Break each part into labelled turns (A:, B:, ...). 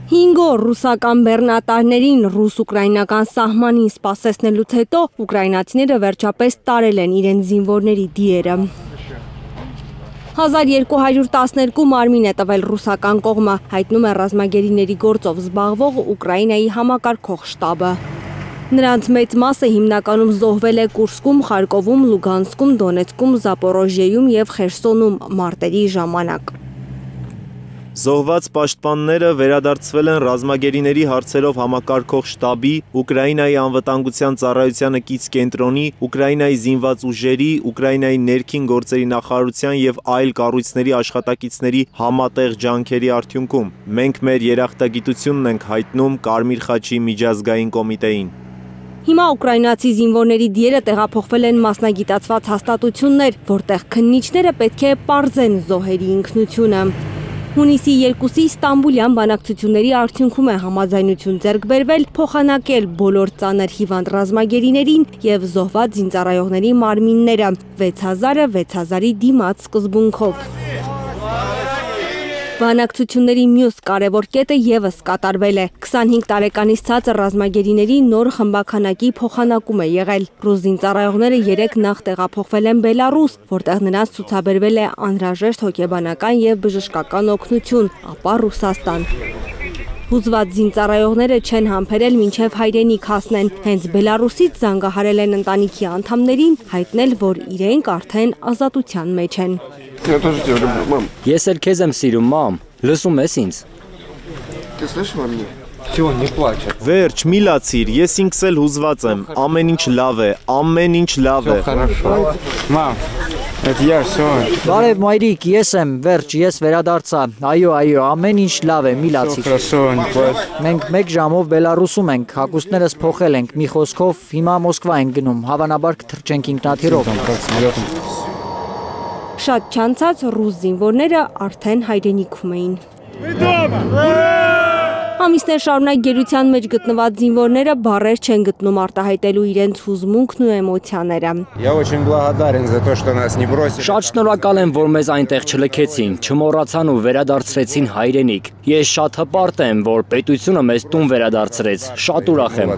A: 5 օր ռուսական բեռնատարներին ռուս-ուկրաինական սահմանին սպասեցնելուց հետո ուկրաինացիները վերջապես տարել են իրենց զինվորների դիերը։ 1212 մարմին է տվել ռուսական կողմը, հայտնում է ռազմագերիների գործով զբաղվող Ուկրաինայի համակարգող շտաբը։ Նրանց մեծ մասը հիմնականում զոհվել է Կուրսկում, Խարկովում, Լուգանսկում, Դոնեցկում, Զապորոժիեում և Խերսոնում մարտերի ժամանակ։
B: Զոհված պաշտպանները վերադարձվել են ռազմագերիների հարցերով համակարգող շտաբի, Ուկրաինայի անվտանգության ծառայությանը կից կենտրոնի, Ուկրաինայի զինված ուժերի, Ուկրաինայի ներքին գործերի նախարարության և այլ կառույցների աշխատակիցների համատեղ ջանքերի արդյունքում։ Մենք մեր երախտագիտությունն ենք հայտնում Կարմիր խաչի միջազգային կոմիտեին։
A: Հիմա ուկրաինացի զինվորների դիերը տեղափոխվել են մասնագիտացված հաստատություններ, որտեղ քննիչները պետք է պարզեն զոհերի ինքնությունը։ Հունիսի 2-ի Ստամբուլյան բանակցությունների արդյունքում է համաձայնություն ձեռք բերվել փոխանակել բոլոր ծանր հիվանդ ռազմագերիներին և զոհված զինծառայողների մարմինները 6000-ը 6000-ի դիմաց սկզբունքով։ Բանակցությունների մյուս կարևոր կետը ևս կատարվել է։ 25 տարեկանից ցածր ռազմագերիների նոր խմբաքանակի փոխանակում է եղել։ Ռուս զինծառայողները 3 նախ տեղափոխվել են Բելարուս, որտեղ նրանց ցուցաբերվել է անհրաժեշտ հոգեբանական և բժշկական օգնություն, ապա Ռուսաստան։ Հուզված զինծառայողները չեն համբերել մինչև հայրենիք հասնեն, հենց Բելարուսից զանգահարել են ընտանիքի անդամներին, հայտնել, որ իրենք արդեն ազատության մեջ են։
C: Ես էլ քեզ եմ սիրում, մամ, լսում ես ինձ։
B: Վերջ, մի լացիր, ես ինքս էլ հուզված եմ, ամեն ինչ լավ է, ամեն ինչ լավ է։
D: Բարև մայրիկ, ես եմ, վերջ, ես վերադարձա, այո, ամեն ինչ լավ է, մի լացիր։ Մենք 1 ժամով Բելարուսում ենք, հագուստներս փոխել ենք, մի խոսքով հիմա Մոսկվա ենք գնում, հավանաբար կթռչենք ինքնաթիռով։
A: Շատ չանցած ռուս զինվորները արդեն հայրենիքում էին։ Ամիսներ շարունակ գերության մեջ գտնված զինվորները բառեր չեն գտնում արտահայտելու իրենց հուզմունքն ու էմոցիաները։
C: Շատ շնորհակալ եմ, որ մեզ այնտեղ չլքեցին, չմոռացան ու վերադարձրեցին հայրենիք։ Ես շատ հպարտ եմ, որ պետությունը մեզ տուն վերադարձրեց, շատ ուրախ եմ։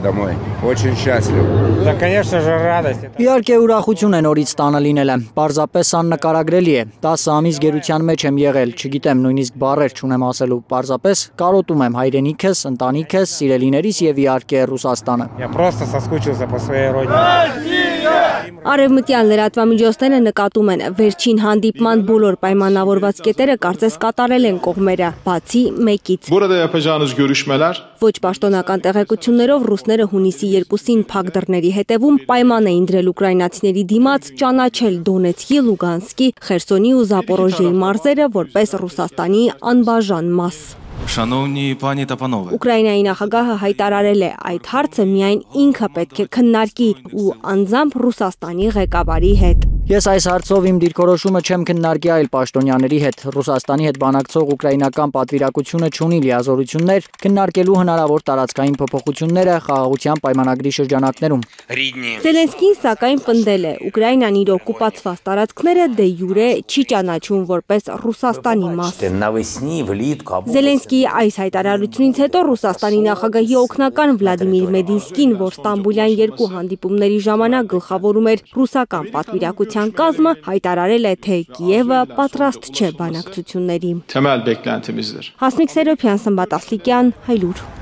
D: Իհարկե ուրախություն է նորից տանը լինելը, պարզապես աննկարագրելի է։ 10 ամիս գերության մեջ եմ եղել, չգիտեմ նույնիսկ բառեր չունեմ ասելու, պարզապես կարոտում եմ հայրենիքս, ընտանիքս, սիրելիներիս և իհարկե Ռուսաստանը։
A: Արևմտյան լրատվամիջոցները նկատում են, վերջին հանդիպման բոլոր պայմանավորված կետերը կարծես կատարել են կողմերը, բացի մեկից։ Ոչ պաշտոնական տեղեկություններով ռուսները հունիսի 2-ին փակ դռների հետևում պայման էին դրել ուկրաինացիների դիմաց ճանաչել Դոնեցկի, Լուգանսկի, Խերսոնի ու Զապորոժիեի մարզերը որպես Ռուսաստանի անբաժան մաս։ Ուկրաինայի նախագահը հայտարարել է, այդ հարցը միայն ինքը պետք է քննարկի ու անձամբ Ռուսաստանի ղեկավարի հետ։
D: Ես այս հարցով իմ դիրքորոշումը չեմ քննարկի այլ պաշտոնյաների հետ, Ռուսաստանի հետ բանակցող ուկրաինական պատվիրակությունը չունի լիազորություններ քննարկելու հնարավոր տարածքային փոփոխությունները խաղաղության պայմանագրի շրջանակներում։
A: Զելենսկին սակայն պնդել է, Ուկրաինան իր օկուպացված տարածքները դե յուրե չի ճանաչում որպես Ռուսաստանի մաս։ Զելենսկիի այս հայտարարությունից հետո Ռուսաստանի նախագահի օգնական Վլադիմիր Մեդինսկին, որ Ստամբուլյան 2 հանդիպումների ժամանակ գլխավորում էր ռուսական պատվիրակության կազմը, հայտարարել է, թե Կիևը պատրաստ չէ բանակցությունների։ Հասմիկ Սերոբյան, Սմբատ Ասլիկյան, Հայլուր։